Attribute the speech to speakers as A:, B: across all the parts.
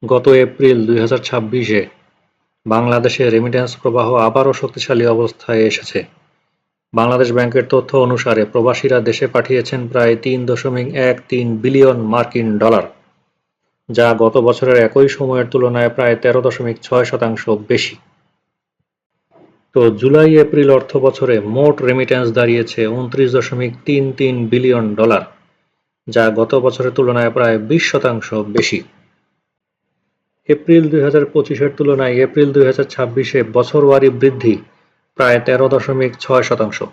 A: গত এপ্রিল 2026-এ বাংলাদেশে রেমিট্যান্স প্রবাহ আবারও শক্তিশালী অবস্থায় এসেছে। বাংলাদেশ ব্যাংকের তথ্য অনুসারে প্রবাসীরা দেশে পাঠিয়েছেন প্রায় $3.13 বিলিয়ন, যা গত বছরের একই সময়ের তুলনায় প্রায় 13.6% বেশি। তো জুলাই-এপ্রিল অর্থবছরে মোট রেমিট্যান্স দাঁড়িয়েছে $29.33 বিলিয়ন, যা গত বছরের তুলনায় প্রায় 20% বেশি। এপ্রিল 2025-এর তুলনায় এপ্রিল 2026-এ বছরওয়ারি বৃদ্ধি প্রায় 13.6%।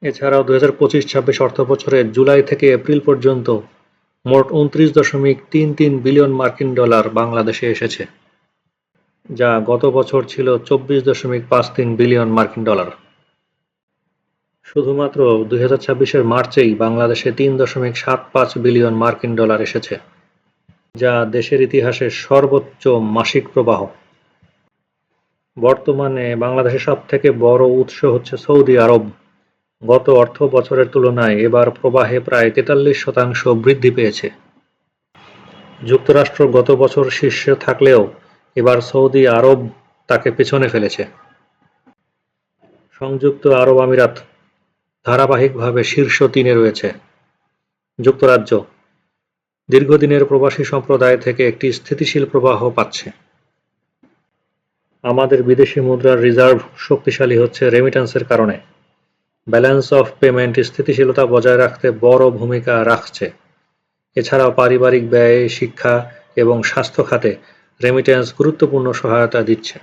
A: এছাড়াও 2025-26 অর্থবছরে জুলাই থেকে এপ্রিল পর্যন্ত মোট $29.33 বিলিয়ন বাংলাদেশে এসেছে, যা গত বছর ছিল $24.53 বিলিয়ন। শুধুমাত্র 2026-এর মার্চেই বাংলাদেশে $3.75 বিলিয়ন এসেছে, যা দেশের ইতিহাসে সর্বোচ্চ মাসিক প্রবাহ। বর্তমানে বাংলাদেশের সবথেকে বড় উৎস হচ্ছে সৌদি আরব। গত অর্থ বছরের তুলনায় এবার প্রবাহে প্রায় 43% বৃদ্ধি পেয়েছে। যুক্তরাষ্ট্র গত বছর শীর্ষে থাকলেও এবার সৌদি আরব তাকে পেছনে ফেলেছে। সংযুক্ত আরব আমিরাত ধারাবাহিকভাবে শীর্ষ 3-এ রয়েছে। যুক্তরাজ্য দীর্ঘদিনের প্রবাসী সম্প্রদায় থেকে একটি স্থিতিশীল প্রবাহ পাচ্ছে। আমাদের বিদেশি মুদ্রার রিজার্ভ শক্তিশালী হচ্ছে রেমিট্যান্সের কারণে। ব্যালেন্স অফ পেমেন্ট স্থিতিশীলতা বজায় রাখতে বড় ভূমিকা রাখছে। এছাড়াও পারিবারিক ব্যয়, শিক্ষা এবং স্বাস্থ্য খাতে রেমিট্যান্স গুরুত্বপূর্ণ সহায়তা দিচ্ছে।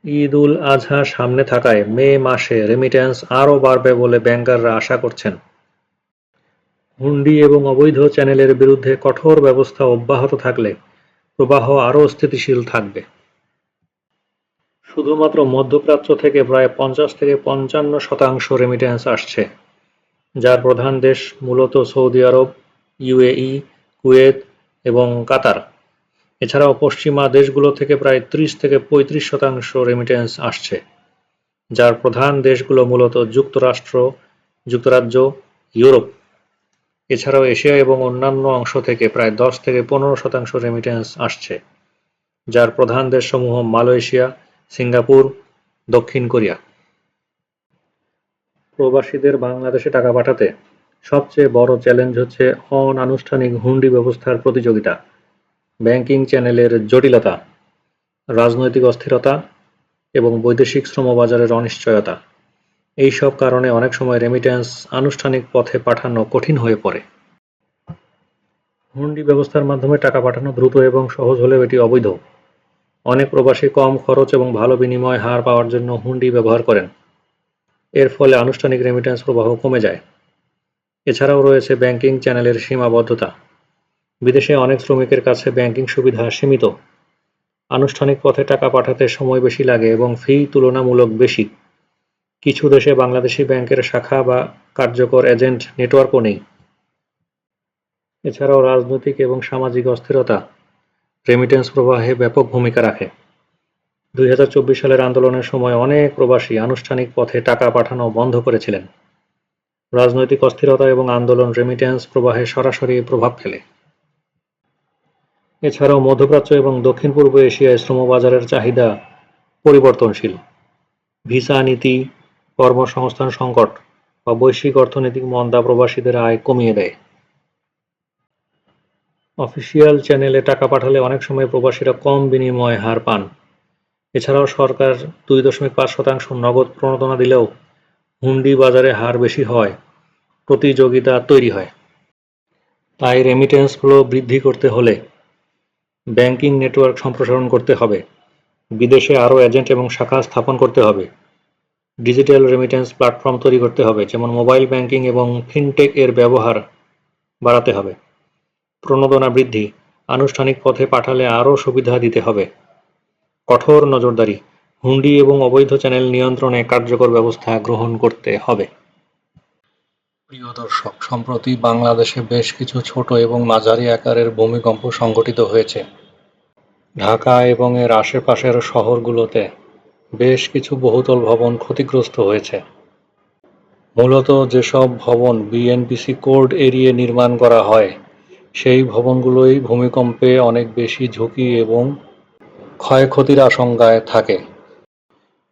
A: ঈদ উল আজহা সামনে থাকায় মে মাসে রেমিট্যান্স আরও বাড়বে বলে ব্যাংকাররা আশা করছেন। হুন্ডি এবং অবৈধ চ্যানেলের বিরুদ্ধে কঠোর ব্যবস্থা অব্যাহত থাকলে প্রবাহ আরও স্থিতিশীল থাকবে। শুধুমাত্র মধ্যপ্রাচ্য থেকে প্রায় 50-55% রেমিট্যান্স আসছে, যার প্রধান দেশ মূলত সৌদি আরব, ইউএই, কুয়েত এবং কাতার। এছাড়াও পশ্চিমা দেশগুলো থেকে প্রায় 30-35% রেমিট্যান্স আসছে, যার প্রধান দেশগুলো মূলত যুক্তরাষ্ট্র, যুক্তরাজ্য, ইউরোপ। এছাড়াও এশিয়া এবং অন্যান্য অংশ থেকে প্রায় 10-15% রেমিট্যান্স আসছে, যার প্রধান দেশসমূহ মালয়েশিয়া, সিঙ্গাপুর, দক্ষিণ কোরিয়া। প্রবাসীদের বাংলাদেশে টাকা পাঠাতে সবচেয়ে বড় চ্যালেঞ্জ হচ্ছে অনানুষ্ঠানিক হুন্ডি ব্যবস্থার প্রতিযোগিতা, ব্যাংকিং চ্যানেলের জটিলতা, রাজনৈতিক অস্থিরতা এবং বৈদেশিক শ্রমবাজারের অনিশ্চয়তা। এই সব কারণে অনেক সময় রেমিট্যান্স আনুষ্ঠানিক পথে পাঠানো কঠিন হয়ে পড়ে। হুন্ডি ব্যবস্থার মাধ্যমে টাকা পাঠানো দ্রুত এবং সহজ হলেও এটি অবৈধ। অনেক প্রবাসী কম খরচ এবং ভালো বিনিময় হার পাওয়ার জন্য হুন্ডি ব্যবহার করেন। এর ফলে আনুষ্ঠানিক রেমিট্যান্স প্রবাহ কমে যায়। এছাড়াও রয়েছে ব্যাংকিং চ্যানেলের সীমাবদ্ধতা। বিদেশে অনেক শ্রমিকের কাছে ব্যাংকিং সুবিধা সীমিত। আনুষ্ঠানিক পথে টাকা পাঠাতে সময় বেশি লাগে এবং ফি তুলনামূলক বেশি। কিছু দেশে বাংলাদেশি ব্যাংকের শাখা বা কার্যকর এজেন্ট নেটওয়ার্কও নেই। এছাড়াও রাজনৈতিক এবং সামাজিক অস্থিরতা রেমিট্যান্স প্রবাহে ব্যাপক ভূমিকা রাখে। 2024 সালের আন্দোলনের সময় অনেক প্রবাসী আনুষ্ঠানিক পথে টাকা পাঠানো বন্ধ করেছিলেন। রাজনৈতিক অস্থিরতা এবং আন্দোলন রেমিট্যান্স প্রবাহে সরাসরি প্রভাব ফেলে। এছাড়াও মধ্যপ্রাচ্য এবং দক্ষিণ পূর্ব এশিয়ায় শ্রমবাজারের চাহিদা পরিবর্তনশীল। ভিসা নীতি, কর্মসংস্থান সংকট বা বৈশ্বিক অর্থনৈতিক মন্দা প্রবাসীদের আয় কমিয়ে দেয়। অফিসিয়াল চ্যানেলে টাকা পাঠালে অনেক সময় প্রবাসীরা কম বিনিময় হার পান। এছাড়াও সরকার 2.5% নগদ প্রণোদনা দিলেও হুন্ডি বাজারে হার বেশি হয় প্রতিযোগিতা তৈরি হয়। তাই রেমিট্যান্স ফ্লো বৃদ্ধি করতে হলে ব্যাংকিং নেটওয়ার্ক সম্প্রসারণ করতে হবে, বিদেশে আরও এজেন্ট এবং শাখা স্থাপন করতে হবে, ডিজিটাল রেমিট্যান্স প্ল্যাটফর্ম তৈরি করতে হবে, যেমন মোবাইল ব্যাংকিং এবং ফিনটেক এর ব্যবহার বাড়াতে হবে। প্রণোদনা বৃদ্ধি, আনুষ্ঠানিক পথে পাঠালে আরও সুবিধা দিতে হবে। কঠোর নজরদারি, হুন্ডি এবং অবৈধ চ্যানেল নিয়ন্ত্রণে কার্যকর ব্যবস্থা গ্রহণ করতে হবে। প্রিয় দর্শক, সম্প্রতি বাংলাদেশে বেশ কিছু ছোট এবং মাঝারি আকারের ভূমিকম্প সংঘটিত হয়েছে। ঢাকা এবং এর আশেপাশের শহরগুলোতে বেশ কিছু বহুতল ভবন ক্ষতিগ্রস্ত হয়েছে। মূলত যেসব ভবন বিএনপিসি কোড এরিয়ে নির্মাণ করা হয় সেই ভবনগুলোই ভূমিকম্পে অনেক বেশি ঝুঁকি এবং ক্ষয়ক্ষতির আশঙ্কায় থাকে।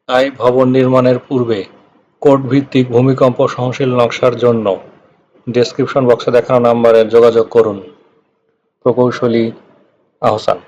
A: তাই ভবন নির্মাণের পূর্বে কোড ভিত্তিক ভূমিকম্প সহনশীল নকশার জন্য ডেসক্রিপশন বক্সে দেখানো নাম্বারে যোগাযোগ করুন। প্রকৌশলী আহসান।